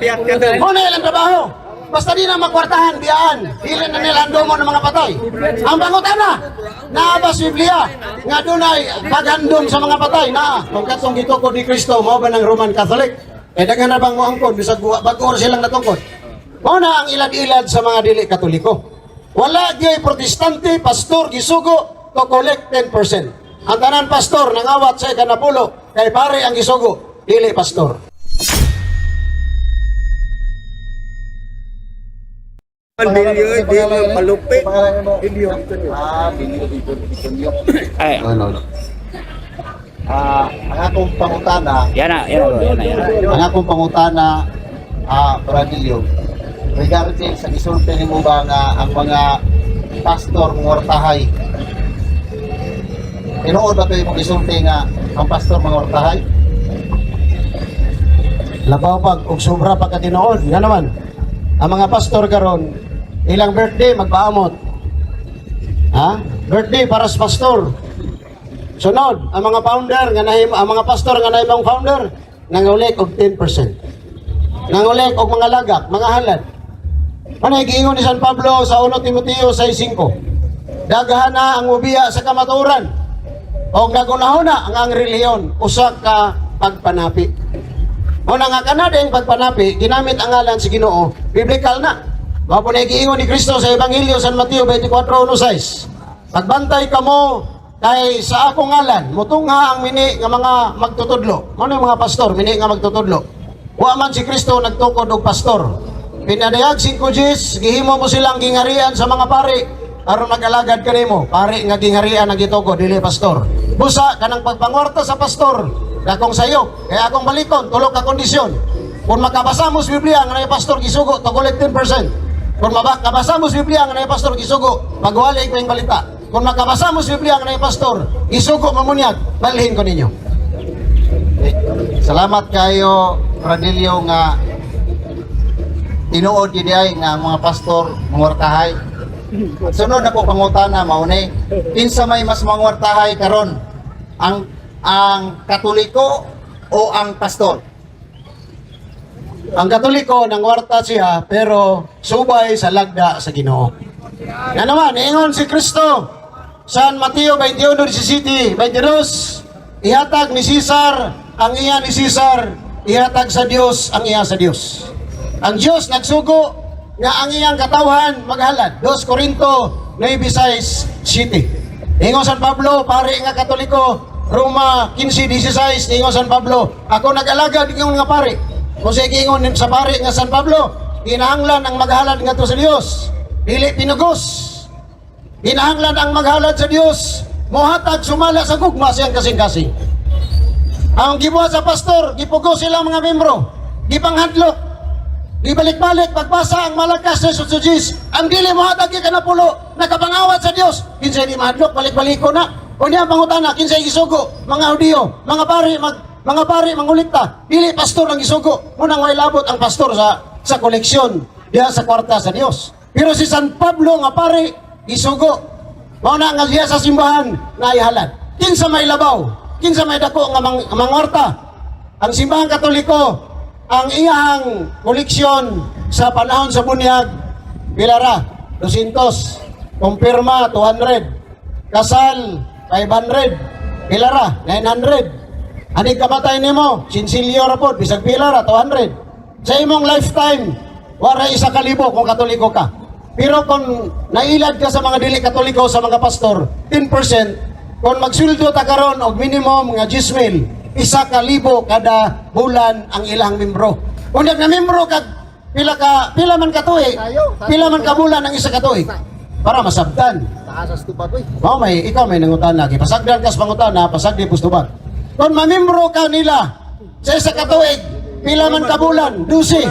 Muna ilang trabaho. Basta di na magkwartahan, biyaan. Dili na nila handomon ng mga patay. Ang pangutana, naabas Biblia, nga dunay paghandom sa mga patay na kung katong gitukod ni Kristo, mao ba ng Roman Catholic? Eh daghan na bang mo angkod, bisag bago silang natungkod. Mao na ang ilad-ilad sa mga dili Katoliko. Wala gyud protestante, pastor, gisugo to collect 10%. Ang tanan pastor nangawat sa ikanapulo, kay pare ang gisugo, dili pastor. Palupi. Ay. Ang akong pangutana, Yan na. ang akong pangutana, Pradilyo, regarding sa isulti ni mo ba nga ang mga pastor ngortahay. Tinuod ba ito yung isulti nga ang pastor mangortahay? Labaw pag, kung sobra pagka tinuod, nga naman. Ang mga pastor karon ilang birthday magpaamot. Birthday para sa pastor. Sunod, ang mga founder nga ang mga pastor nga naibang founder nangulik og 10%. Nangulik og mga lagak, mga halad. Ano giingon ni San Pablo sa 1 Timoteo 6:5. Daghan na ang ubiya sa kamaturan. Og nagunahon na ang relihiyon usa ka pagpanapi. Una nga kanadeng pagpanapi, ginamit ang ngalan si Ginoo, biblical na. Mao po na giingon ni Kristo sa Ebanghelyo San Mateo 24:1-6. Pagbantay kamo kay sa akong ngalan, mutungha ang mini nga mga magtutudlo. Ano yung mga pastor, mini nga magtutudlo? Wa man si Kristo nagtukod og pastor. Pinadayag 5 Gs, gihimo mo silang gingarian sa mga pari aron mag-alagad kanimo. Pari nga gingarian ang gitukod, dili pastor. Busa kanang pagpangwarta sa pastor. Dakong sayo, kaya akong balikon, tulog ka kondisyon. Kung makabasa mo sa Biblia, nga na pastor gisugo, to collect 10%. Kung makabasa mo sa Biblia, nga na pastor gisugo, magwali ko yung balita. Kung makabasa mo sa Biblia, nga na pastor gisugo, mamunyag, balhin ko ninyo. Salamat kayo, Pradilyo, nga tinuod yun ay nga mga pastor, mangwartahay. Sunod na po pangutana, maunay. Kinsa may mas mangwartahay karon ang Katoliko o ang pastor? Ang Katoliko nangwarta siya pero subay sa lagda sa Ginoo. Nga naman, ingon si Kristo San Mateo 21:17, 22, ihatag ni Caesar ang iya ni Caesar, ihatag sa Dios ang iya sa Dios. Ang Dios nagsugo nga ang iyang katawhan maghalad. 2 Corinto 9:6. Ingon San Pablo, pare nga Katoliko, Roma 15:16, ingon San Pablo, ako nag-alaga ingon nga pare. Kung sige ingon sa pare nga San Pablo, ginahanglan ang maghalad nga to sa Dios, dili pinugos. Ginahanglan ang maghalad sa Dios, mohatag sumala sa gugma siyang kasing-kasing. Ang gibuhat sa pastor, gipugos sila mga membro, gipanghadlok, gibalik-balik, pagbasa ang malakas sa Sujis, ang dili mohatag ka na pulo, nakapangawat sa Dios, kinsay di mahadlok, balik-baliko na. O niya pangutana, kinsay gisugo, mga Hudiyo, mga pari mangulikta, dili pastor ang gisugo. Munang way labot ang pastor sa koleksyon diha sa kwarta sa Dios. Pero si San Pablo nga pari gisugo. Mao na nga diha sa simbahan na ihalad. Kinsa may labaw, kinsa may dako nga mangwarta. Ang simbahan Katoliko, ang iyang koleksyon sa panahon sa bunyag, pilara 200, kumpirma 200, kasal 500, pilara 900. Anig kamatay nimo, sinsilyo ra pod bisag pilara 200. Sa imong lifetime, wala 1,000 kung Katoliko ka. Pero kung nailad ka sa mga dili Katoliko, sa mga pastor, 10%, kung magsuldo ta karon og minimum nga 10,000, 1,000 kada bulan ang ilang membro. Kung na membro ka pila man ka tuig, pila man ka bulan ang isa ka tuig para masabtan. Taasas tubag oy. Mao may ikaw may nangutana, pasagdan kas pangutana, pasagdi pustubag. Kung mamembro ka nila sa isa ka tuig, pila man ka bulan, 12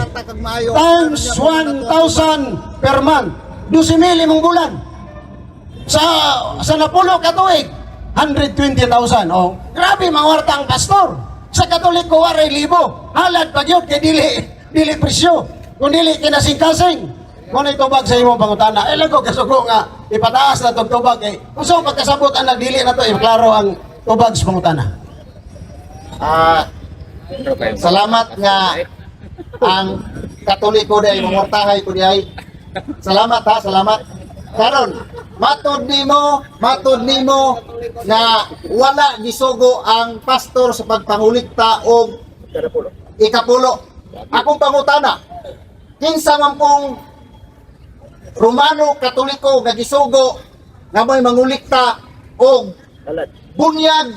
times 1,000 per month, 12,000 imong bulan. Sa napulo ka tuig, 120,000. Oh, grabe mangwarta ang pastor. Sa Katoliko waray libo. Halad pag yun kay dili presyo. Kung dili kinasing-kasing. Kung itubag sa imong pangutana, lago kasugo nga ipataas na itong tubag. Kung saan pagkasabot ang nagdili na ito, klaro ang tubag sa pangutana. Salamat nga ang Katoliko day mamortahay ko day. Salamat ha, salamat. Karon, matod nimo na wala gisugo ang pastor sa pagpangulikta og ikapulo. Akong pangutana, kinsa man pong Romano Katoliko nga gisugo nga may mangulikta og bunyag,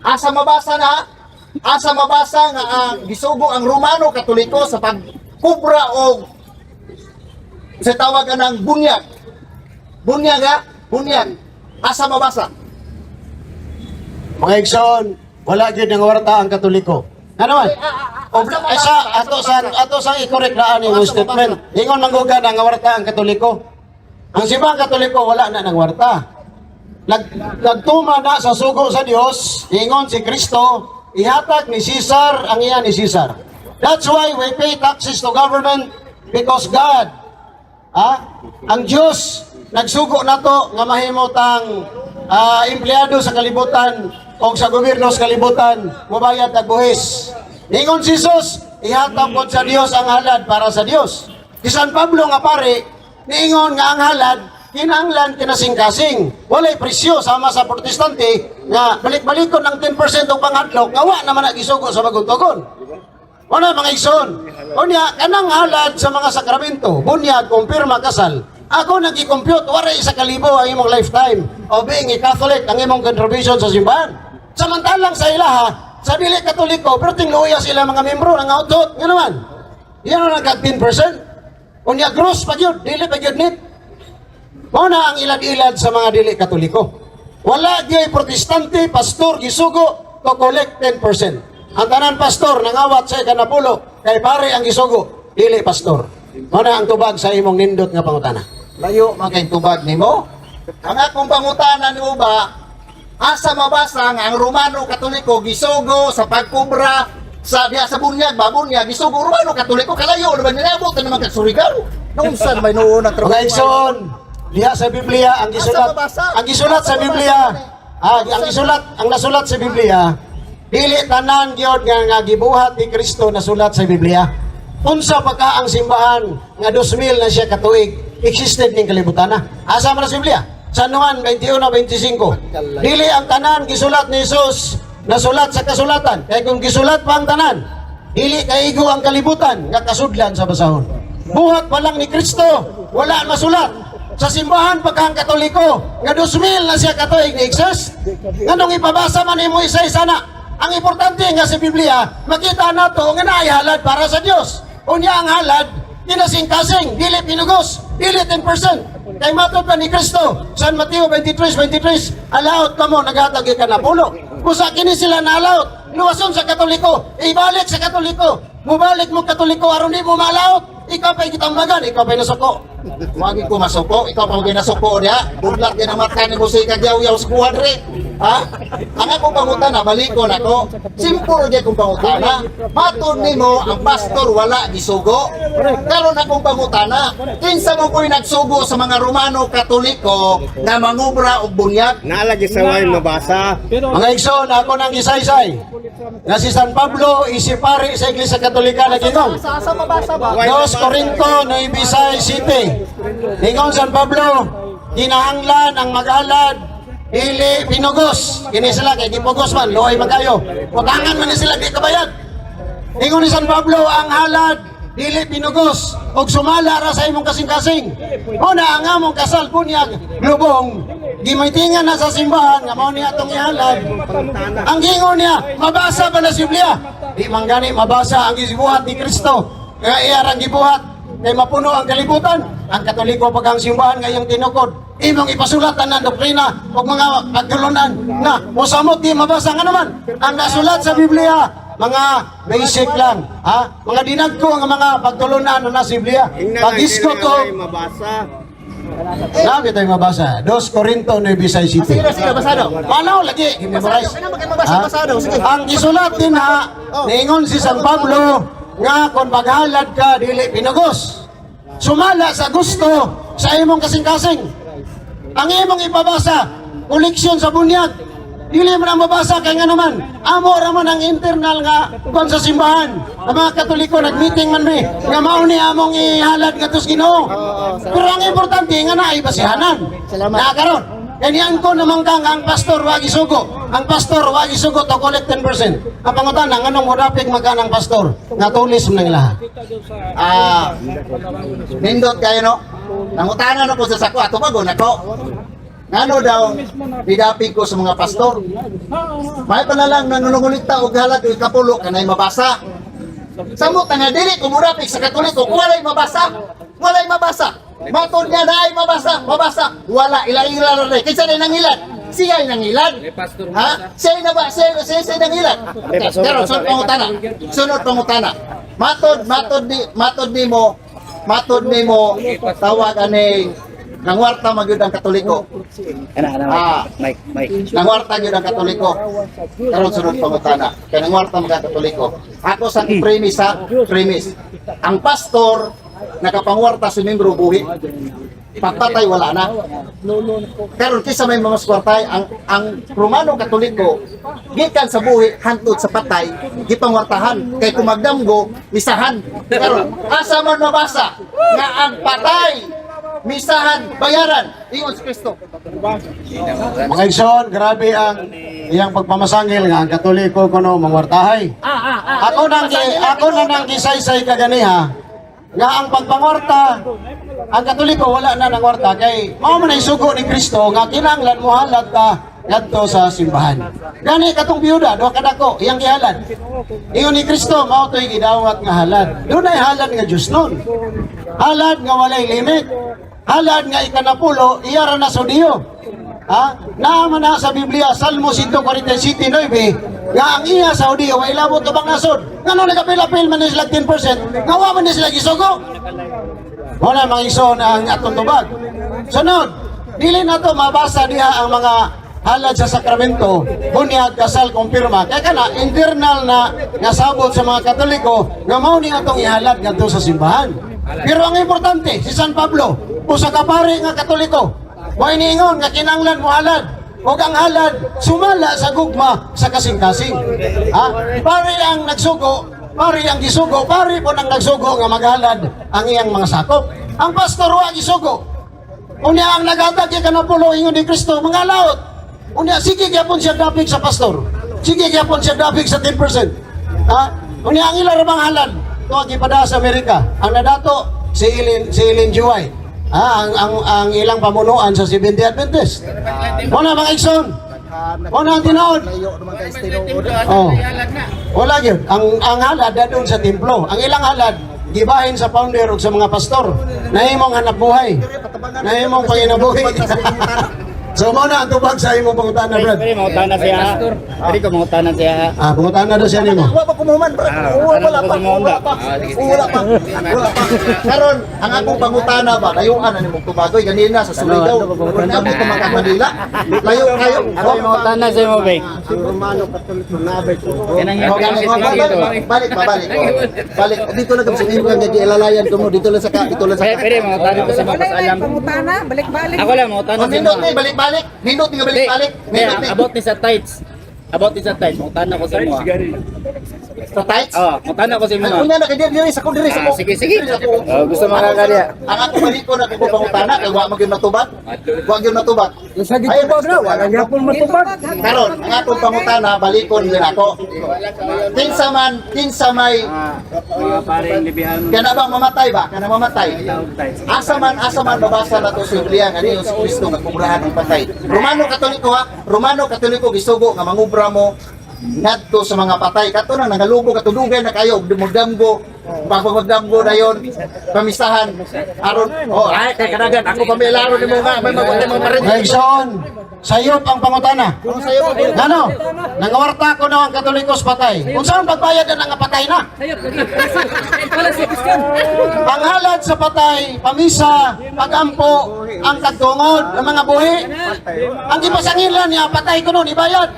asa mabasa na? Asa mabasa nga gisugo ang Romano Katoliko sa pagkubra og sa tawagan ng bunyag. Bunyag ha? Bunyag. Asa mabasa? Mga igsoon, wala gyud nga warta ang Katoliko. Ano man? Ato sa i-correct na ani yung statement. Ingon mangguga na nga warta ang Katoliko. Ang simbang Katoliko wala na nang warta. Nagtuma na sa sugo sa Dios, ingon si Kristo, ihatag ni Caesar ang iya ni Caesar. That's why we pay taxes to government because God, ang Diyos, nagsugo na to nga mahimutang empleyado sa kalibutan o sa gobyerno sa kalibutan, mabayad at buhis. Ingon si Jesus, ihatag po sa Diyos ang halad para sa Diyos. Si San Pablo nga pare, niingon nga ang halad, kinahanglan kinasing-kasing. Walay presyo sama sa protestante nga balik-balikon ng 10% ng panghadlok nga wa naman nagisugo sa bagong tugon. Una mga igsoon, unya kanang halad sa mga sakramento, bunyag, kumpirma, kasal. Ako nag-i-compute, waray 1,000 ang imong lifetime o being a Catholic ang imong contribution sa simbahan. Samantalang sa ilaha, sa dili Katoliko, pero tingluya sila mga membro ng autot. Nga naman, yan ang nagkag 10%. Unya gross pa yun, dili pa yun nit. Muna ang ilad-ilad sa mga dili Katoliko. Wala gyud protestante, pastor, gisugo to collect 10%. Ang tanan pastor nangawat sa kanapulo kay pare ang gisugo, dili pastor. Muna ang tubag sa imong nindot nga pangutana. Layo man kay tubag nimo. Ang akong pangutana nimo ba, asa mabasa nga ang Romano Katoliko gisugo sa pagkubra sa diha sa bunyag, bunyag gisugo Romano Katoliko kalayo naman nilabot naman kag Surigao. Nungsan may noon na trabaho. Mga igsoon, diha sa Biblia ang gisulat sa Biblia. Ang nasulat sa Biblia, dili tanan gyud nga gibuhat ni Kristo nasulat sa Biblia. Unsa pa ka ang simbahan nga 2000 na siya katuig existed ning kalibutan na. Asa man sa Biblia? San Juan 21:25. Dili ang tanan gisulat ni Jesus nasulat sa kasulatan. Kay kung gisulat pa ang tanan, dili kaigo ang kalibutan nga kasudlan sa basahon. Buhat pa lang ni Kristo, wala masulat. Sa simbahan pagkang Katoliko, nga 2000 na siya katuig ni exist. Nganong ipabasa man imo isa-isa na. Ang importante nga sa Biblia, makita nato nga naay halad para sa Dios. Unya ang halad, kinasing-kasing, dili pinugos, dili 10%. Kay matod pa ni Kristo, San Mateo 23:23, allowed ka mo, naghatag ka na pulo. Kusa kini sila na allowed, luwason sa Katoliko, ibalik sa Katoliko, mubalik mo Katoliko, aron di mo ma-allowed, ikaw pa'y kitambagan, ikaw pa'y nasuko. Wagi ko masuko, ikaw pa mga nasuko niya. Budlat din ang mata ni Jose Kagyaw-yaw sa kuwadre. Ha? Ang akong pangutana, balikon ako. Simple din akong pangutana. Matod nimo ang pastor wala gisugo. Karon akong pangutana, kinsa mo ko'y nagsugo sa mga Romano Katoliko na mangubra og bunyag? Nalagi sa way mabasa. Mga igsoon, ako nang isaysay. Nga si San Pablo, isipari sa Iglesia Katolika na ginong. Sa mabasa ba? 2 Corinto 9:7. Ingon San Pablo, kinahanglan ang maghalad, dili pinugos. Kini sila kay gipugos man, luoy magayo. Utangan man ni sila di kabayad. Ingon ni San Pablo, ang halad, dili pinugos, og sumala ra sa imong kasing-kasing. Una ang among kasal bunyag, lubong, gimaytingan na sa simbahan, nga mao niya atong ihalad. Ang gingon niya, mabasa ba na sa Biblia? Di man gani mabasa ang gibuhat ni Kristo. Nga iyarang gibuhat, kay mapuno ang kalibutan. Ang Katoliko pag ang simbahan ngayong tinukod, imong ipasulatan ng doktrina o mga pagtulunan na musamot di mabasa nga naman. Ang nasulat sa Biblia, mga basic lang, mga dinagko nga mga pagtulunan na nasa Biblia. Pag-isko to, mabasa. sabi tayo mabasa, 2 Corinto 9:7. Sige, basado. Manaw lagi, memorize. Basado, sige. Ang gisulat din niingon si San Pablo, nga kung maghalad ka, dili pinugos. Sumala sa gusto sa imong kasing-kasing. Ang imong ipabasa, koleksyon sa bunyag. Dili man ang mabasa kay nga naman. Amo ra man ang internal nga kon sa simbahan. Ang mga Katoliko nagmeeting man mi nga mao ni among ihalad ngadto sa Ginoo. Pero ang importante nga naay basihanan. Na karon. Ganyan ko naman kang ang pastor wag isugo. Ang pastor wag isugo to collect 10%. Ang pangutana nganong modapig magkanang pastor nga tulis man lahat. Nindot kayo no. Nangutanan ako sa sako ato bago nako. Ngano daw didapig ko sa mga pastor. May panalang nanunungulikta og halat og kapulo kanay mabasa. Samot nga dili ko mudapig sa Katoliko walay mabasa. Walay mabasa. Matod nga na ay mabasa. Wala, ilang-ilan rin. Kinsa na nangilan? Siya ay nangilan. Ha? Siya ba? Siya nangilan. Pero sunod pangutana. Matod ni mo, tawag ani, nangwarta magyud ang Katoliko. Nangwarta gyud ang Katoliko. Karon sunod pangutana. Kaya nangwarta mga Katoliko. Ako sa premise. Ang pastor nakapangwarta si membro buhi. Pagpatay wala na. Pero kisa may mga swartay ang Romano Katoliko gikan sa buhi hantod sa patay gipangwartahan kay kumagdamgo misahan. Pero asa man mabasa nga ang patay misahan bayaran ingon si Kristo. Mga igsoon, grabe ang iyang pagpamasangil nga ang Katoliko kuno mangwartahay. Ako na nang gisaysay kaganiha nga ang pagpangwarta ang Katoliko wala na nangwarta kay mao man ay sugo ni Kristo nga kinahanglan mo halad ka ngadto sa simbahan. Gani katong biyuda do kadako iyang gihalad. Ingon ni Kristo mao toy gidawat nga halad. Dunay halad nga Dios nun. Halad nga walay limit. Halad nga ikanapulo iyara na sa Diyo. Naaman na sa Biblia Salmo 147:9 nga ang iya sa Diyo way labot ubang nasod. Ngano nagapil-apil man sila 10%, ngawa man sila gisugo. Wala mga ison ang atong tubag. Sunod, dili na to mabasa diha ang mga halad sa sakramento, bunyag, kasal, kumpirma. Kaya kana, internal na nasabot sa mga Katoliko nga mao ni atong ihalad ngadto sa simbahan. Pero ang importante, si San Pablo, usa ka pari nga Katoliko, way niingon nga kinahanglan mo halad. O ang halad, sumala sa gugma sa kasing-kasing. Pari ang nagsugo, pari ang gisugo, pari po nang nagsugo nga maghalad ang iyang mga sakop. Ang pastor wa gisugo. Unya ang nagadag kay kanapulo ingon ni Kristo mga laot. Unya sige gyapon siya dapig sa pastor. Sige gyapon siya dapig sa 10%. Unya ang ila ra bang halad tuwa gipada sa Amerika. Ang nadato si Ellen Juway. Ang ilang pamunuan sa Seventh-day Adventist. Wala mga igsoon. Wala ang tinood. Wala yun. Ang halad na doon sa templo. Ang ilang halad, gibahin sa founder o sa mga pastor. Nahimong hanap buhay. Nahimong panginabuhi. So mo na ang tubag sa imong pangutana, Brad. Pwede mangutana siya. Pwede ko mangutana siya. Pangutana daw siya nimo. Wala pa kumuman, bro. Wala pa. Karon, ang akong pangutana ba, layuan na nimong tubagoy ganina sa Surigao. Kung abot ka mga Manila, layo kayo. Ako yung mangutana sa mo, Beng. Kanang yung Balik. Balik. Dito lang kami sa inyo kang nag-ialalayan ko mo. Dito lang sa Pwede mangutana ko sa mga kasalam. Pangutana, balik-balik. Ako lang mangutana sa Nindot mga. ni balik-balik. Nindot ni balik-balik. Nindot ni. Abot ni sa tights. Mangutana ko sa mga. Sa tights. Mangutana ko sa mga. Una na kaya diri sa ko diri sa ko. Sige. Gusto mo kakaliya. Ang ako balik ko na kung pangutana kay wa magyud matubag. Wa gyud matubag. Sa gitubag na, wala gyapon matubag. Karon, ang atong pangutana balikon gyud ako. Kinsa may Pareng libihan mo. kana bang mamatay ba? Kana mamatay. Asa man babasa na to sa Biblia nga diyo si Kristo nga kubrahan ng patay. Romano Katoliko gisugo nga mangubra mo ngadto sa mga patay kato na nangalubo katudugay na kayo dumudamgo pagpagdamgo dayon pamisahan aron ay kay kanagan ako pamilaro nimo nga may mga Mga igsoon, sayop ang pangutana. Ano? Nangawarta ko na ang Katolikos patay. Kung saan pagbayad na nga patay na? Ang halad sa patay, pamisa, pagampo, ang kagtungod, ang mga buhi. Ang ipasangilan niya, patay ko nun, ibayad.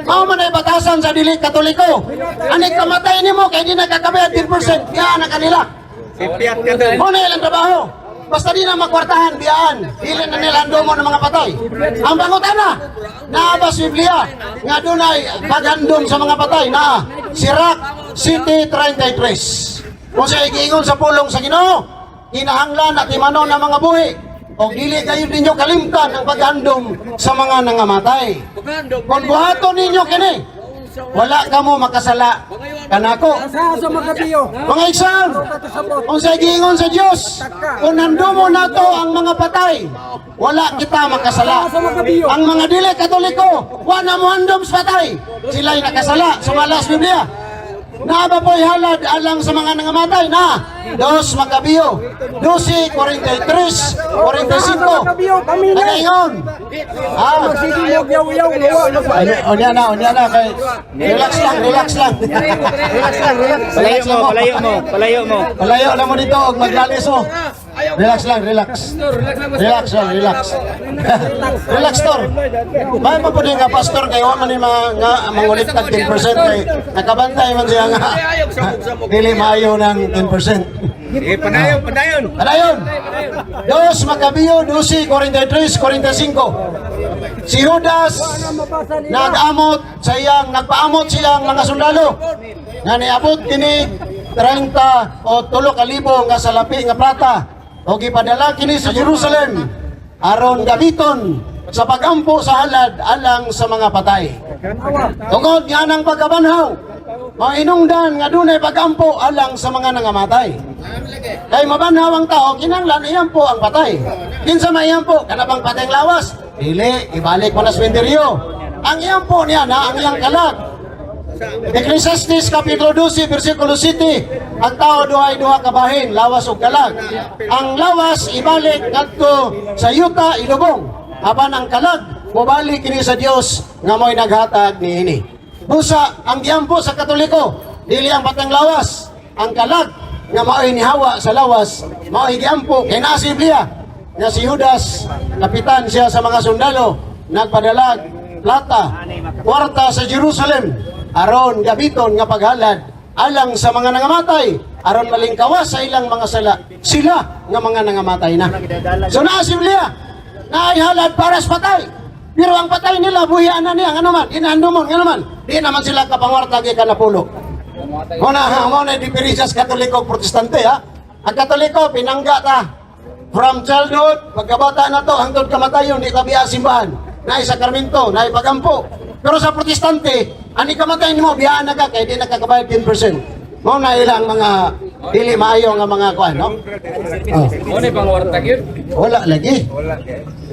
Mao man ay batasan sa dili Katoliko. Anik kamatay nimo kay di nakakabayad 10%. Yan ang kanila. Mo na ilang trabaho. basta di na makwartahan, biyaan. Dili na nila mo ng mga patay. Ang pangutana, naabas Biblia, nga dunay paghandom sa mga patay na Sirach City 33. Kung siya ikiingon sa pulong sa Ginoo, kinahanglan at imanon ng mga buhi. O dili kayo ninyo kalimtan ang paghandom sa mga nangamatay. Kung buhaton ninyo kini, wala ka mo makasala kanako. Sa Makabiyo. Mga igsoon, kung sa giingon sa Dios, kung nandumo nato ang mga patay, wala kita makasala. Ang mga dili Katoliko, wala mo handom sa patay. Sila'y nakasala sa malas Biblia. Naaba po'y halad alang sa mga nangamatay na 2 Makabiyo 12:43, 45. Nagaingon. Unya na kay relax lang. Palayo mo. Palayo na mo dito og maglalis mo. Relax lang. Relax tor. May pa pud nga pastor kay wa man ni mga mangulit tag 10% kay nakabantay man siya nga. Dili maayo ng 10%. Padayon. Padayon. 2 Makabiyo 12:43, 45. Si Judas nagpaamot siyang mga sundalo nga niabot kini 30 o 3,000 nga salapi nga plata o gipadala kini sa Jerusalem aron gamiton sa pagampo sa halad alang sa mga patay. Tungod nga ng pagkabanhaw, mainungdan nga dunay pagampo alang sa mga nangamatay. Kay mabanhaw ang tao, kinahanglan iyampo ang patay. Kinsa maiyampo, kanabang patay ang lawas, dili, ibalik mo na sementeryo. Ang iyampo niya na ang iyang kalag. Ecclesiastes Kapitulo 12, versikulo 7, ang tao duha ka bahin, lawas ug kalag. Ang lawas ibalik ngadto sa yuta ilubong, apan ang kalag mobalik kini sa Dios nga mo'y naghatag niini. Busa ang giyampo sa Katoliko, dili ang patang lawas, ang kalag nga mao'y nihawa sa lawas, mao'y giyampo kay naa sa Biblia nga si Judas, kapitan siya sa mga sundalo, nagpadalag plata, kwarta sa Jerusalem aron gabiton nga paghalad alang sa mga nangamatay, aron malingkawas sa ilang mga sala, sila nga mga nangamatay na. So naa sa Biblia, naay halad para sa patay. Pero ang patay nila, buhian na niya, ano man, inahandumon, ano man, di naman sila kapangwartag ikanapulo. Muna diferensya sa Katoliko at Protestante, ha? Ang Katoliko, pinangga ta. From childhood, pagkabata na to, hangtod kamatayon, di tabi simbahan. Naay sakarmento, naay pagampo. Pero sa Protestante, ani kamatayin mo, biyaan na ka, kaya di nakakabayad 10%. Muna ilang mga dili maayo nga mga kuan, no? Oh. Ano pang wartag yun? Wala lagi.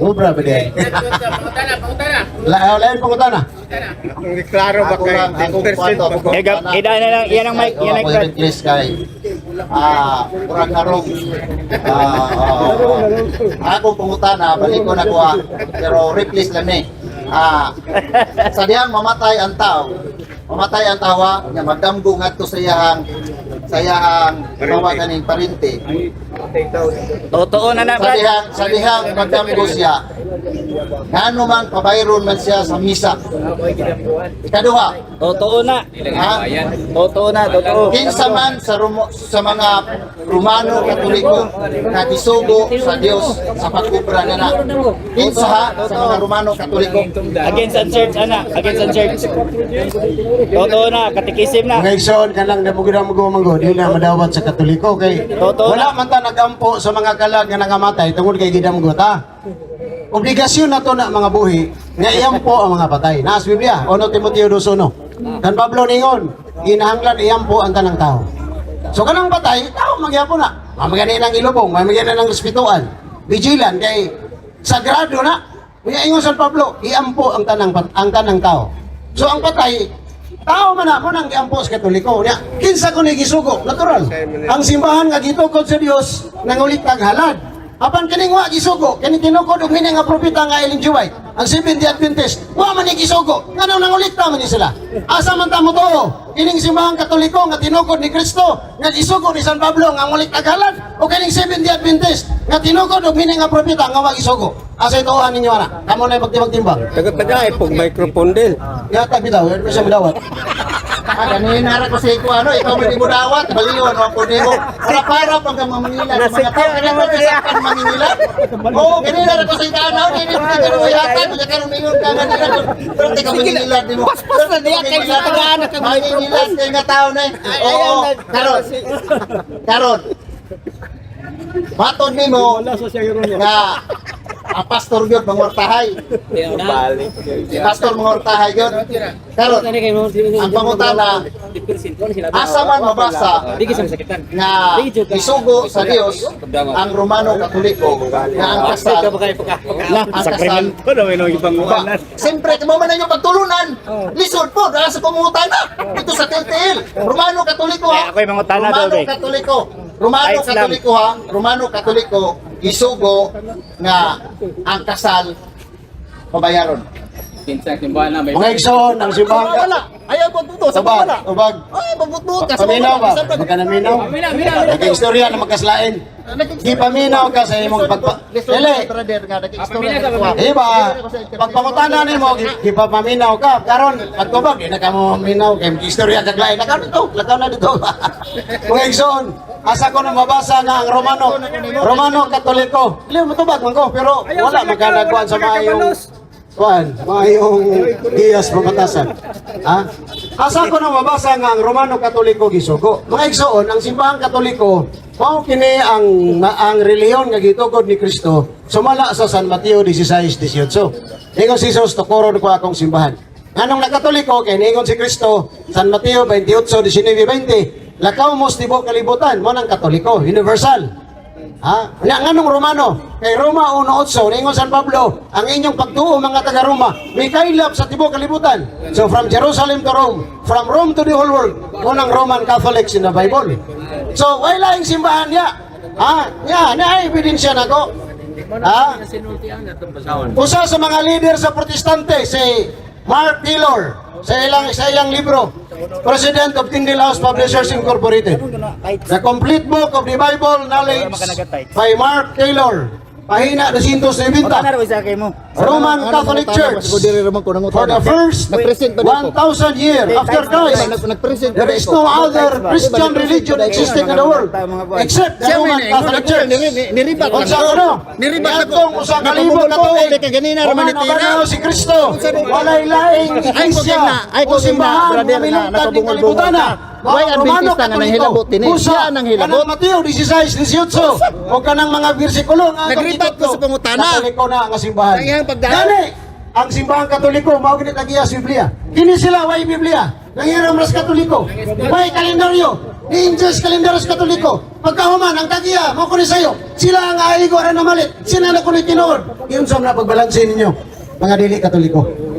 Ubra ba di? Lain pangutana. Klaro ba kay Ida na lang, yan ang mic, yan ang mic. Please kay kurang karong akong pangutana balik ko na kuha pero replace lang ni sa diyang mamatay ang tawa nga magdamgo ngadto sa iyang kawagan ning parente Totoo na na, Brad. sa dihang magdamgo siya ngano man pabayron man siya sa misa ikaduha Totoo na. ha Totoo. kinsa man sa mga Romano Katoliko nga gisugo sa Dios sa pagkubra na kinsa ha sa mga Romano Katoliko Against ang church, ana. Against ang church. Totoo na, katikisim na. Mga igsoon ka lang na mugod di na madawat sa Katoliko kay Totoo wala man ta nagampo sa mga kalag nga nangamatay tungod kay gidamgot ha. Obligasyon na to na mga buhi nga iyampo ang mga patay. Naas Biblia, 1 Timoteo 2:1. Kan Pablo ningon, kinahanglan iyampo ang tanang tao. So kanang patay, tao magyapo na. Mamagani ng ilubong, mamagani ng respetuan. Vigilant kay sagrado na. Kaya ingon San Pablo, iampo ang tanang tao. So ang patay, tao man ako nang giampo sa Katoliko. Kinsa ko ni gisugo, natural. Ang simbahan nga gitukod sa Dios nangulit tag halad. Apan kining wa gisugo, kini tinukod og hini nga propeta nga Ellen G. White, ang Seventh-day Adventist, wa man ni gisugo. Ngano nangulikta man ni sila? Asa man ta mo to? Kining simbahan Katoliko nga tinukod ni Kristo, nga gisugo ni San Pablo nga ngulit tagalan, o kining Seventh-day Adventist nga tinukod og hini nga propeta nga wa gisugo. Asa ituhan ninyo ana? Kamo na magtimbang-timbang. Taga-taga ay pag microphone din. Yata bitaw, yun siya madawat. Ganina ra ko sa iko ano, ikaw may mo dawat, baliwan mo ko nimo. Para pag mamangila ng mga tao, kaya ko sa kan mangingila. Oh, ganina ra ko sa iko ano, hindi mo ka yatan, kaya karon mingon ka ganina. Pero teka mangingila nimo. Paspas na diya kay sa tagaan ka mangingila kay nga tao na. Oo, karon. Matod nimo nga ang pastor gyud mangortahay. Pastor mangortahay gyud. Karon ang pangutana asa man mabasa nga isugo sa Dios ang Romano Katoliko nga ang kasal Sakramento na may nung ipanguanan. Siyempre, kamo man yung pagtulunan. Lisod po, dahil sa pangutana. Ito sa Tiltil. Romano Katoliko ha. Ako'y mangutana daw, Romano Dek. Katoliko. Romano Islam. Katoliko ha. Romano Katoliko. Isugo nga ang kasal pabayaron. Mga igsoon, ang simbahan ka. Wala. Ayaw pagbuto. Sa Ubag, wala. ubag. Ay, pagbuto. Paminaw ba? Magkanaminaw? Nag-istorya na magkaslain. Di paminaw ka sa imong pagpa... Dili. Iba, pagpangutana ni mo, di pa paminaw ka. Karon, pagtubag, di na ka mo minaw. Kaya istorya kaglain. Lakaw na dito. Mga igsoon, asa ko na mabasa nga ang Romano Katoliko. Dili, matubag man ko, pero wala magkanagkuhan sa mayong... mayong giyas pamatasan. Ha? Asa ko na mabasa nga ang Romano Katoliko gisugo. Mga igsoon, ang simbahang Katoliko, mao kini ang reliyon nga gitukod ni Kristo sumala sa San Mateo 16:18. Ingon si Jesus tukuro ko akong simbahan. Nganong nagkatoliko kay niingon si Kristo San Mateo 28:19-20. Lakaw mo tibuok kalibutan mo nang Katoliko, universal. Ha? Nganong Romano? Kay Roma 1:8 niingon San Pablo, ang inyong pagtuo mga taga Roma, may kailap sa tibuok kalibutan. So from Jerusalem to Rome, from Rome to the whole world, unang Roman Catholics in the Bible. So wala yung simbahan niya. Ha? Nya, na ebidensya nako. Ha? Usa sa mga leader sa Protestante si Mark Taylor sa ilang libro, President of Tyndale House Publishers Incorporated. The Complete Book of the Bible Knowledge by Mark Taylor. Pahina 290. Roman Catholic Church for the first 1,000 years after Christ. There is no other Christian religion existing in the world except the Roman Catholic Church. Kung sa ano? Niatong usa ka libo ka tuig. Kung nabanaw si Kristo, walay laing iglesia o simbahan na milungtad ng kalibutan na. Why Adventista nga nang hilabot din? Siya nang hilabot. Kanang Mateo 16:18 o kanang mga bersikulo nga Nagribat ko sa pangutana. Katoliko na ang simbahan. Kaya pagdaan. Gani, ang simbahan Katoliko mao gid tagiya sa Biblia. Kini sila way Biblia. Nangiram ras Katoliko. Way kalendaryo. Angels kalendar sa Katoliko. Pagkahuman ang tagiya mo kuno sayo. Sila ang aigo ra na malit. Sila na kuno tinuod. Yun sa na pagbalansin ninyo mga dili Katoliko.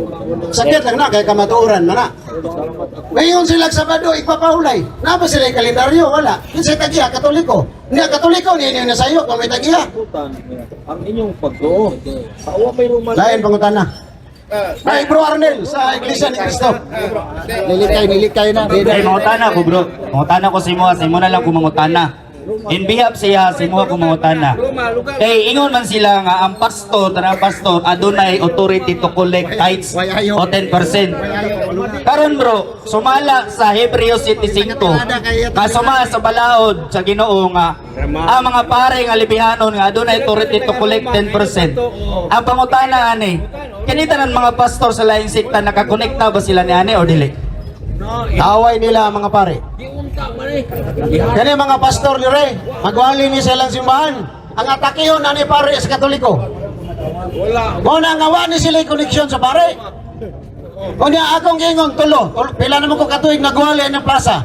Sakit lang na kay kamatuoran man na. Ngayon sila Sabado ipapahulay. Na ba sila kalendaryo? Wala. Yun sa tagiya Katoliko. Niya Katoliko niya na sayo kung may tagiya. Ang inyong pagtuo. Awa may Roman. Lain pangutana. Ay, Bro Arnel, sa Iglesia ni Cristo. Nilikay na. Ay, mangutana ko bro. Mangutana ko sa imo na lang kung mangutana. In behalf siya, sa imo kung mangutana. Kay ingon man sila nga ang pastor, tanang pastor, adunay authority to collect tithes o 10%. Karon bro, sumala sa Hebreo 7:5. Kasuma sa balaod sa Ginoo nga ang mga pare nga libihanon nga adunay authority to collect 10%. Ang pangutana ani, kini tanan mga pastor sa laing sekta nakakonekta ba sila ni ani o dili? Away nila ang mga pare. Kani mga pastor ni Ray, magwali ni silang simbahan. Ang atakihon na ni pare sa Katoliko. Muna nga wa ni sila koneksyon sa pare. Kunya akong gingon tulo. Pila naman ko katuig nagwali ng plaza.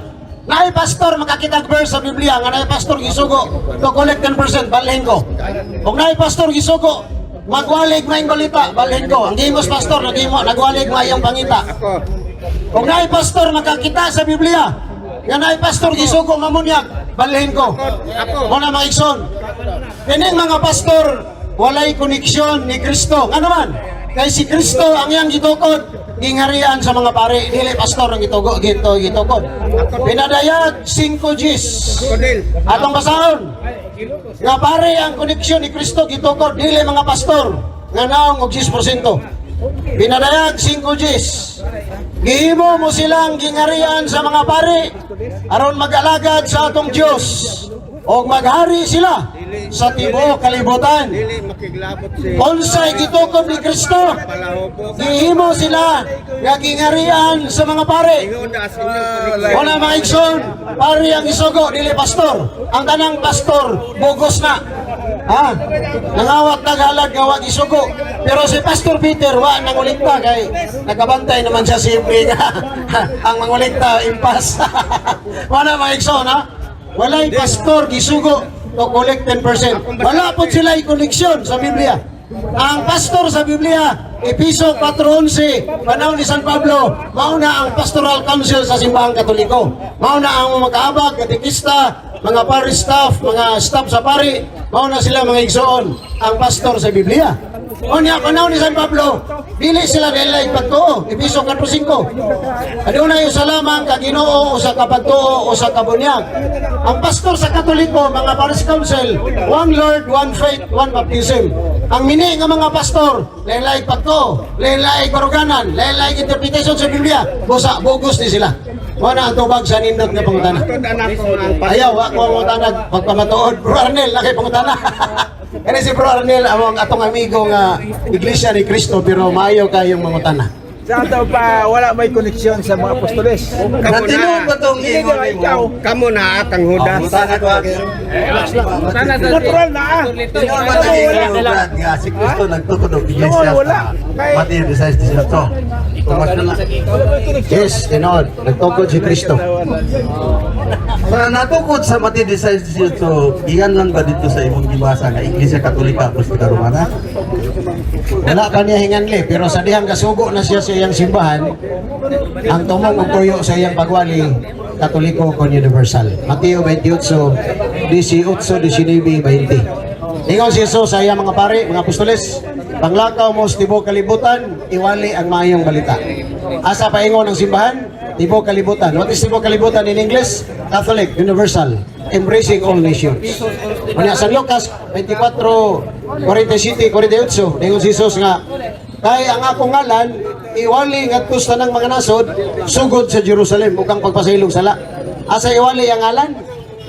Naay pastor makakita verse sa Biblia nga naay pastor gisugo to collect 10% balhin ko. Kung naay pastor gisugo magwalig maayong balita balhin ko. Ang gimos pastor nagwalig maayong pangita. Kung naay pastor makakita sa Biblia nga naay pastor gisugo mamunyag balhin ko. Muna mga igsoon. Kining mga pastor walay koneksyon ni Kristo. Ano man? Kay si Kristo ang iyang gitukod gingarian sa mga pare, dili pastor ang gitukod. Pinadayag 5 Gs. Atong basahon. Nga pare ang koneksyon ni Kristo gitukod dili mga pastor nga naong og 10%. Pinadayag 5 Gs. Gihimo mo silang gingarian sa mga pari aron mag-alagad sa atong Dios o maghari sila sa tibuok kalibutan. Unsay gitukod ni Kristo, gihimo sila nga gingarian sa mga pari. Wala mga igsoon, pari ang isugo dili pastor. Ang tanang pastor bugos na. Ha? Nangawat naghalag nga wag isugo. Pero si Pastor Peter wa nangulikta kay nagabantay naman siya simple nga ang mangulikta impas. Wala mga igsoon ha? Walay pastor gisugo to collect 10%. Wala po sila koneksyon sa Biblia. Ang pastor sa Biblia, Episo 4:11, panahon ni San Pablo, mauna ang pastoral council sa simbahang Katoliko. Mauna ang mga kaabag, katekista, mga pari staff, mga staff sa pari, mauna sila mga igsoon, ang pastor sa Biblia. O niya, panahon ni San Pablo, dili sila nila ipagtuo, Episo 4:5. Aduna yung salamang kaginoo o sa kapagtuo o sa kabunyag. Ang pastor sa Katoliko, mga paris council, one Lord, one faith, one baptism. Ang mini nga mga pastor, lain-laing pagtuo, lain-laing baruganan, lain-laing interpretation sa Biblia, busa, bogus ni sila. Wala ang tubag sa nindot nga pangutana. Ayaw, ako ang pangutana, pagpamatuod, Bro Arnel, laki pangutana. Kaya si Bro Arnel, ang atong amigo nga Iglesia ni Cristo, pero maayo kayong mangutana. Sa ato pa, wala may koneksyon sa mga apostoles. Natinong ba itong ingon mo? Kamu na kang Judas. Sana ko agad. Natural na ah. Tinong ba itong ingon mo, Brad? Nga, si Kristo nagtukod ng iglesia Wala. sa Matthew 16:18. Tumas na lang. Yes, tinood, nagtukod si Kristo. Sa natukod sa Matthew 16:18, iyan lang ba dito sa imong gibasa nga Iglesia Katolika Apostolika Romana? Wala pa niya hinganli, pero sa dihang kasugo na siya sa iyang simbahan, ang tumong ug tuyo sa iyang pagwali, Katoliko kon universal. Mateo 28, 18, 19, 20. Ingon si Jesus sa iyang mga pari, mga apostoles, panglakaw mo sa tibuok kalibutan, iwali ang maayong balita. Asa pa ingon ang simbahan? Tibuok kalibutan. What is tibuok kalibutan in English? Catholic, universal, embracing all nations. Unya San Lucas 24:47, 48, ingon si Jesus nga, kay ang akong ngalan, iwali ngadto sa tanang mga nasod, sugod sa Jerusalem, bukang pagpasailog sala. Asa iwali ang ngalan?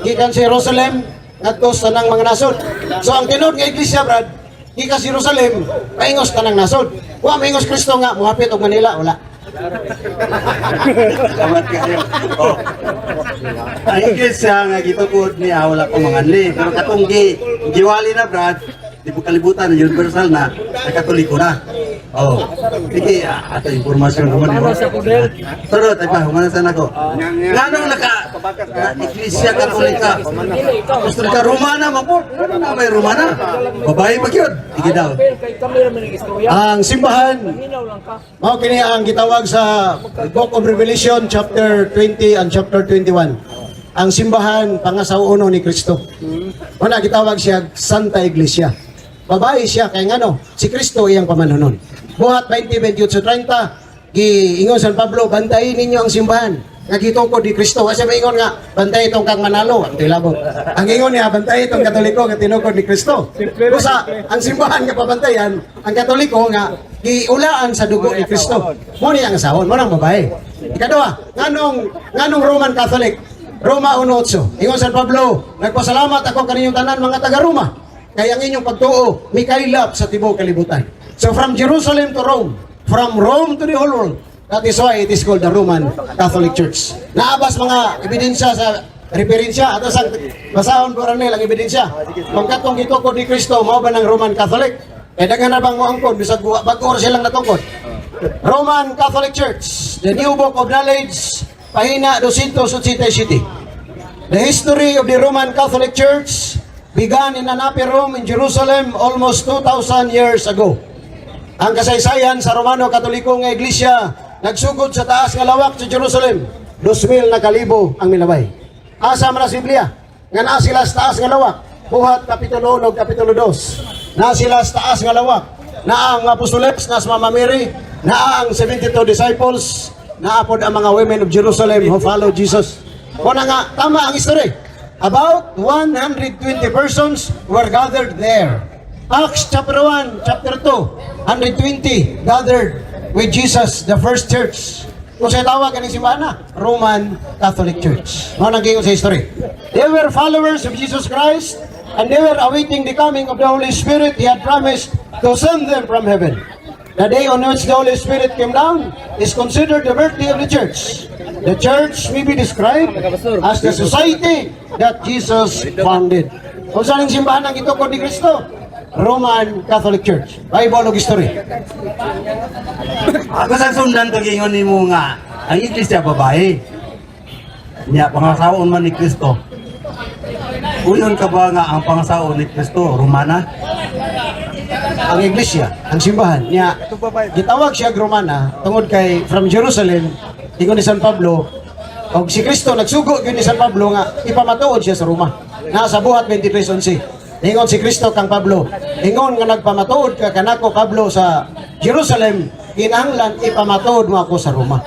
Gikan sa Jerusalem, ngadto sa tanang mga nasod. So ang tinod nga iglesia, Brad, gikan sa Jerusalem, paingos tanang nasod. Wa maingos Kristo nga, muhapit og Manila, wala. Salamat kayo. Oh. Ang iglesia nga gitukod niya wala pa manganli. Pero katong giwali na, Brad, di po kalibutan, universal na, sa Katoliko na. Oh, sige, ato informasyon naman yun. Pero, tayo pa, humanasan ako. Nga nung Iglesia Katolika, Apostolika Romana, mapot. Ano na may Romana? Babae pag yun. Sige daw. Ang simbahan, mao kini ang gitawag sa Book of Revelation chapter 20 and chapter 21. Ang simbahan pangasauno ni Kristo. Una gitawag siya Santa Iglesia. Babae siya kay ngano, si Kristo iyang pamanunon. Buhat 20:28-30, giingon San Pablo, bantayin ninyo ang simbahan. Nga gitukod ni Kristo. Kasi maingon nga, bantay itong kang Manalo. Ang tilabog. Ang ingon niya, bantay itong Katoliko nga tinukod ni Kristo. Kusa, ang simbahan nga pabantayan, ang Katoliko nga, giulaan sa dugo ni Kristo. Muna ang asahon, muna ang babae. Ikadua, nganong Roman Catholic, Roma 1:8. Ingon San Pablo, nagpasalamat ako kaninyong tanan mga taga-Roma. Kaya ang inyong pagtuo, may kailap sa tibuok kalibutan. So from Jerusalem to Rome, from Rome to the whole world, that is why it is called the Roman Catholic Church. Naabas mga ebidensya sa referensya, at sa basahon ko rin ang ebidensya. Kung katong gitukod ni Kristo, mao ba ng Roman Catholic? Eh, dagan na bang mo angkod, bisag bago silang natungkod. Roman Catholic Church, the New Book of Knowledge, pahina 287. The history of the Roman Catholic Church began in an upper room in Jerusalem almost 2,000 years ago. Ang kasaysayan sa Romano Katoliko nga iglesia nagsugod sa taas nga lawak sa Jerusalem. 2,000 na kalibo ang milabay. Asa man sa Biblia nga naa sila sa taas nga lawak. Buhat kapitulo 1 kapitulo 2. Naa sila sa taas nga lawak. Naa ang apostoles na sa Mama Mary, naa ang 72 disciples, naa pod ang mga women of Jerusalem who followed Jesus. Kuna nga tama ang history. About 120 persons were gathered there. Acts chapter 1, chapter 2, 120 gathered with Jesus, the first church. Kung sa'yo tawag ka ng simbahan na, Roman Catholic Church. Mga naging sa history. They were followers of Jesus Christ and they were awaiting the coming of the Holy Spirit. He had promised to send them from heaven. The day on which the Holy Spirit came down is considered the birthday of the church. The church may be described as the society that Jesus founded. Kung saan ang simbahan ang itukod ni Kristo? Roman Catholic Church. Bible o history. Ako sa sundan to gingon nimo nga ang iglesia babae. Nya pangasaon man ni Kristo. Uyon ka ba nga ang pangasaon ni Kristo Romana? Ang iglesia, ang simbahan niya, gitawag siya Romana tungod kay from Jerusalem, ingon ni San Pablo, og si Kristo nagsugo gyud ni San Pablo nga ipamatuod siya sa Roma. Na sa buhat 23:11. Ingon si Kristo kang Pablo, ingon nga nagpamatuod ka kanako Pablo sa Jerusalem, kinahanglan ipamatuod mo ako sa Roma.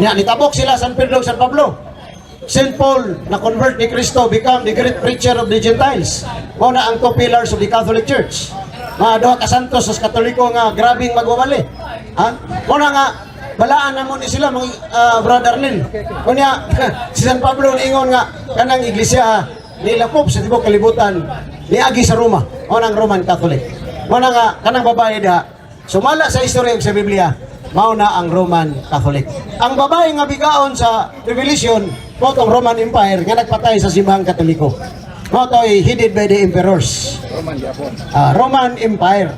Niya nitabok sila San Pedro ug San Pablo. St. Paul na convert ni Kristo become the great preacher of the Gentiles. Mao na ang two pillars of the Catholic Church. Mga duha ka santos sa Katoliko nga grabing magwawali. Ha? Muna nga balaan na mo ni sila mga brother Lil. Kunya si San Pablo niingon nga kanang iglesia nilapop sa tibok kalibutan niagi sa Roma. Muna ang Roman Catholic. Muna nga kanang babae da sumala sa istorya ug sa Biblia mao na ang Roman Catholic. Ang babae nga bigaon sa Revelation mao tong Roman Empire nga nagpatay sa simbahang Katoliko. Mao to'y headed by the emperors. Roman Empire.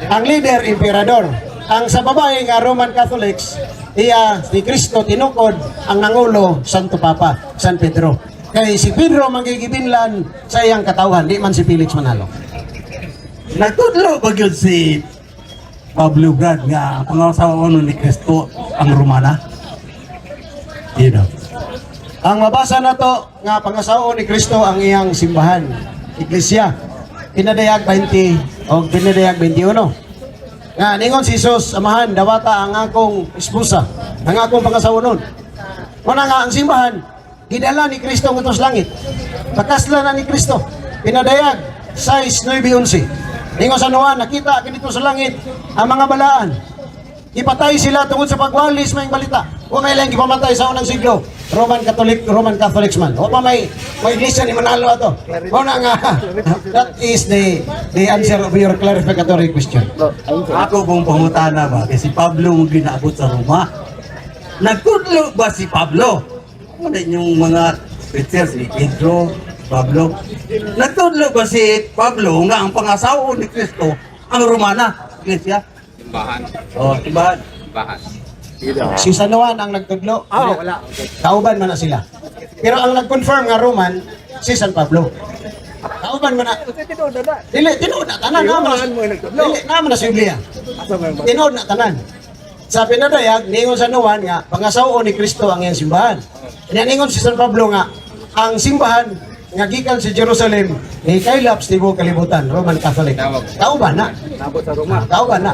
Ang leader, emperador. Ang sa babae nga Roman Catholics, iya si Kristo tinukod ang nangulo Santo Papa, San Pedro. Kay si Pedro magigibinlan sa iyang katawhan, di man si Felix Manalo. Nagtudlo ba gyud si Pablo Brad nga ang pangasaon ni Kristo ang Romana? You know. Ang mabasa na to nga pangasaon ni Kristo ang iyang simbahan, iglesia. Pinadayag 20 o pinadayag 21. Nga ningon si Jesus, amahan dawata ang akong esposa, ang akong pangasawonon. Muna nga ang simbahan gidala ni Kristo ngadto sa langit. Pakasla na ni Kristo. Pinadayag 6:9-11. Ningon sa Noah, nakita dito sa langit ang mga balaan. Ipatay sila tungod sa pagwalis may balita. O may lang ipamatay sa unang siglo. Roman Catholics man. O pa may iglesia ni Manalo ato. O na nga. That is the answer of your clarificatory question. Ako pong pangutana ba kasi Pablo mo ginaabot sa Roma. Nagtudlo ba si Pablo? Ano yung mga preachers ni Pedro, Pablo? Nagtudlo ba si Pablo nga ang pangasawa ni Kristo ang Romana? Iglesia? Simbahan. Oh, simbahan. Simbahan. Si San Juan ang nagtudlo. Wala. Kauban man na sila. Pero ang nag-confirm nga Roman, si San Pablo. Kauban man na. Dili, tinood na tanan. Dili, naman na sa Biblia. Tinood na tanan. Sa pinadayag, ningon sa Juan nga, pangasawa ni Kristo ang iyang simbahan. Ningon si San Pablo nga, ang simbahan nga gikan sa Jerusalem, ni kailap sa tibuok kalibutan, Roman Catholic. Kauban na. Kauban na.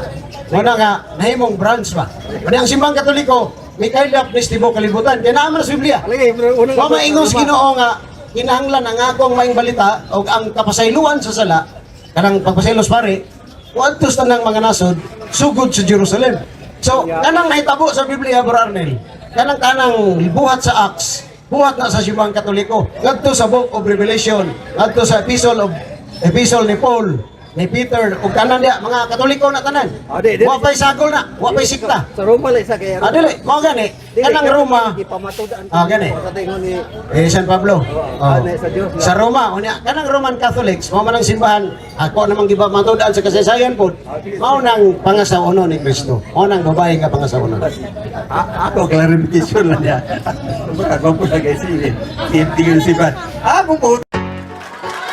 Muna nga, nahimong branch ba? Muna ang simbang Katoliko, may kailap ni tibuok kalibutan. Kaya naman sa Biblia. Kung maingon sa Ginoo nga, kinahanglan ang akong maing balita o ang kapasayloan sa sala, kanang pagpasaylos pare, kuantos tanang mga nasod, sugod sa Jerusalem. So, kanang nahitabo sa Biblia, Bro Arnel, kanang buhat sa Acts, buhat na sa simbang Katoliko, ngadto sa Book of Revelation, ngadto sa Epistle ni Paul, ni Peter, ug tanan dia mga Katoliko na tanan. Wa pay sagol na, wa pay sikta. Sa Roma lang sa kaya. Dili, mo gani. Kanang Roma. Ipamatudan. Gani. Sa tingon ni San Pablo. sa Dios. Sa Roma, unya kanang Roman Catholics, mao man ang simbahan. Ako namang gipamatudan sa kasaysayan pod. Mao nang pangasaonon ni Kristo. Mao nang babae nga pangasaonon. Ako, clarification lang niya. Ako po na guys, tingin si Brad. Ako po,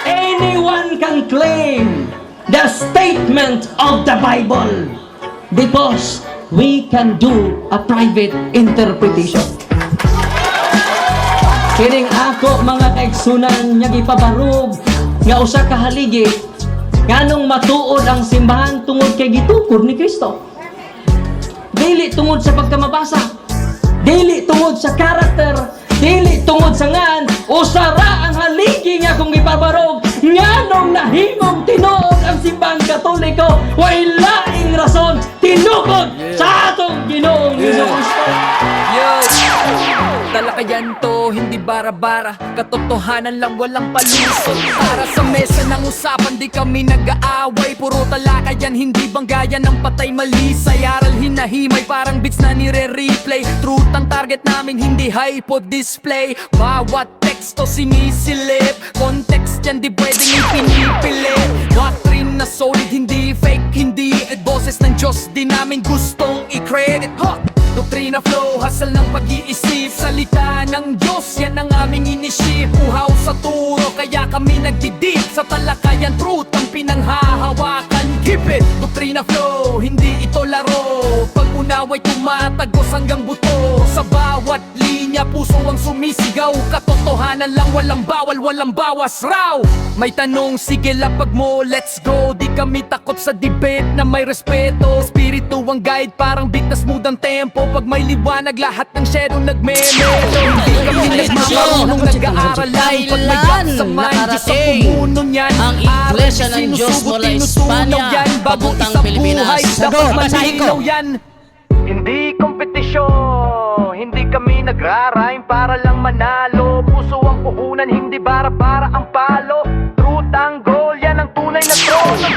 Anyone can claim the statement of the Bible because we can do a private interpretation. Kining ako mga kaigsunan nga gipabarog nga usa ka haligi nganong matuod ang simbahan tungod kay gitukod ni Kristo. Dili tungod sa pagkamabasa, dili tungod sa karakter, dili tungod sa ngan, usara ang haligi nga kung ipabarog, nganong nahimong tinuod ang simbang Katoliko, way laing rason, tinukod sa atong Ginoong Hesus Kristo. Talakayan to, hindi bara-bara, katotohanan lang walang palusot. Para sa mesa ng usapan, di kami nag-aaway. Puro talakayan, hindi banggayan ng patay malisay. Aral hinahimay, parang beats na nire-replay. Truth ang target namin, hindi hype o display. Bawat teksto sinisilip, context yan di pwedeng ipinipilit. Doctrine na solid, hindi fake, hindi boses ng Diyos, di namin gustong i-credit. Doktrina flow, hasal ng pag-iisip. Salita ng Diyos, yan ang aming inisip. Uhaw sa turo, kaya kami nagdidip. Sa talakayan, truth ang pinanghahawakan. Keep it! Doktrina flow, hindi ito laro. Pag-unaway tumatagos hanggang buto. Sa bawat linya, puso ang sumisigaw. Katotohanan lang, walang bawal, walang bawas raw. May tanong, sige lapag mo, let's go. Di kami takot sa debate na may respeto. Espiritu ang guide, parang beat na smooth ang tempo. Pag may liwanag, lahat ng shadow nagme-melo. Hindi kami nagmamarunong, nag-aaral lang. Pag may gap sa mind, Diyos ang pumuno niyan. ang Iglesia ng Diyos mula Espanya papuntang Pilipinas. Dapat malinaw yan. Hindi kompetisyon, hindi kami nagra-rhyme para lang manalo. Puso ang puhunan, hindi bara-bara ang palo. Truth ang goal, yan ang tunay na trono.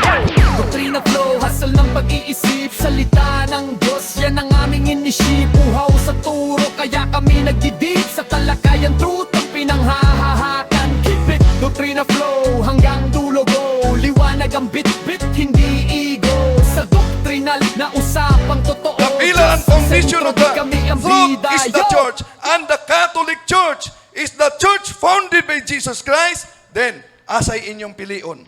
Doktrina flow, hasal ng pag-iisip. Salita ng Diyos, yan ang aming inisip. Uhaw sa turo, kaya kami nagdidip. Sa talakayan, truth ang pinanghahahakan. Keep it, doktrina flow, hanggang dulo go. Liwanag ang bit-bit, hindi ego. Sa doktrinal na usapang totoo. The pillar and foundation of the Kami ang truth bida, is the yo! church, and the Catholic Church is the church founded by Jesus Christ. Then, asay inyong pilion.